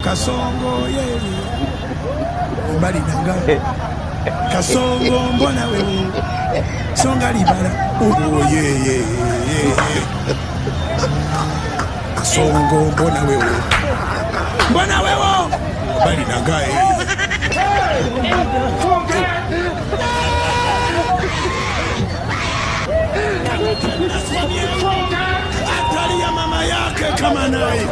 Kasongo ye mbali nanga Kasongo mbona wewe songa libala oh ye Kasongo mbona wewe mbali nanga atali ya mama yake kama naye